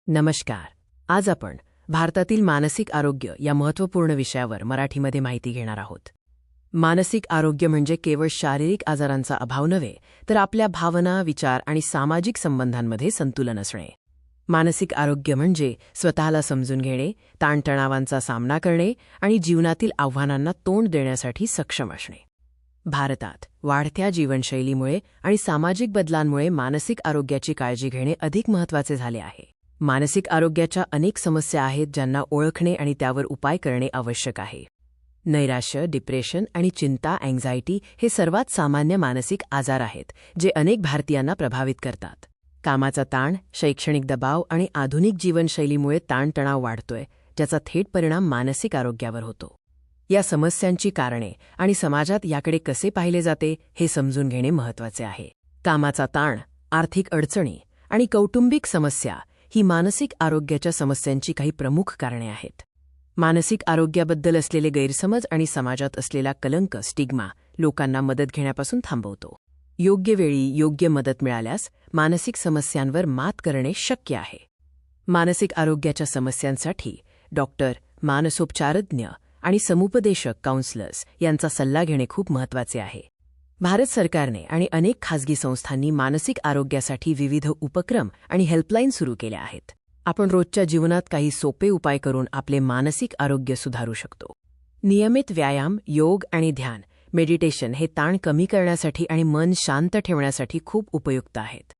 नमस्कार. आज आपण भारतातील मानसिक आरोग्य या महत्त्वपूर्ण विषयावर मराठीमध्ये माहिती घेणार आहोत. मानसिक आरोग्य म्हणजे केवळ शारीरिक आजारांचा अभाव नव्हे, तर आपल्या भावना, विचार आणि सामाजिक संबंधांमध्ये संतुलन असणे. मानसिक आरोग्य म्हणजे स्वतःला समजून घेणे, ताणतणावांचा सामना करणे आणि जीवनातील आव्हानांना तोंड देण्यासाठी सक्षम असणे. भारतात वाढत्या जीवनशैलीमुळे आणि सामाजिक बदलांमुळे मानसिक आरोग्याची काळजी घेणे अधिक महत्त्वाचे झाले आहे. मानसिक आरोग्याच्या अनेक समस्या आहेत ज्यांना ओळखणे आणि त्यावर उपाय करणे आवश्यक आहे. नैराश्य, डिप्रेशन आणि चिंता, अँक्झायटी हे सर्वात सामान्य मानसिक आजार आहेत जे अनेक भारतीयांना प्रभावित करतात. कामाचा ताण, शैक्षणिक दबाव आणि आधुनिक जीवनशैलीमुळे ताणतणाव वाढतोय, ज्याचा थेट परिणाम मानसिक आरोग्यावर होतो. या समस्यांची कारणे आणि समाजात याकडे कसे पाहिले जाते हे समजून घेणे महत्त्वाचे आहे. कामाचा ताण, आर्थिक अडचणी आणि कौटुंबिक समस्या ही मानसिक आरोग्याच्या समस्यांची काही प्रमुख कारणे आहेत. मानसिक आरोग्याबद्दल असलेले गैरसमज आणि समाजात असलेला कलंक, स्टिग्मा लोकांना मदत घेण्यापासून थांबवतो. योग्य वेळी योग्य मदत मिळाल्यास मानसिक समस्यांवर मात करणे शक्य आहे. मानसिक आरोग्याच्या समस्यांसाठी डॉक्टर, मानसोपचारज्ञ आणि समुपदेशक काउन्सलर्स यांचा सल्ला घेणे खूप महत्त्वाचे आहे. भारत सरकारने आणि अनेक खासगी संस्थांनी मानसिक आरोग्यासाठी विविध उपक्रम आणि हेल्पलाईन सुरू केल्या आहेत. आपण रोजच्या जीवनात काही सोपे उपाय करून आपले मानसिक आरोग्य सुधारू शकतो. नियमित व्यायाम, योग आणि ध्यान, मेडिटेशन हे ताण कमी करण्यासाठी आणि मन शांत ठेवण्यासाठी खूप उपयुक्त आहेत.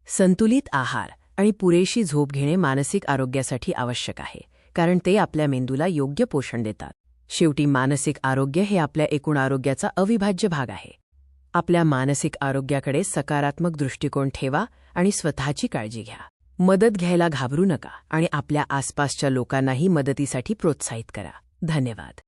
संतुलित आहार आणि पुरेशी झोप घेणे मानसिक आरोग्यासाठी आवश्यक आहे, कारण ते आपल्या मेंदूला योग्य पोषण देतात. शेवटी मानसिक आरोग्य हे आपल्या एकूण आरोग्याचा अविभाज्य भाग आहे. आपल्या मानसिक आरोग्याकडे सकारात्मक दृष्टिकोन ठेवा आणि स्वतःची काळजी घ्या. मदत घ्यायला घाबरू नका आणि आपल्या आसपासच्या लोकांनाही मदतीसाठी प्रोत्साहित करा. धन्यवाद.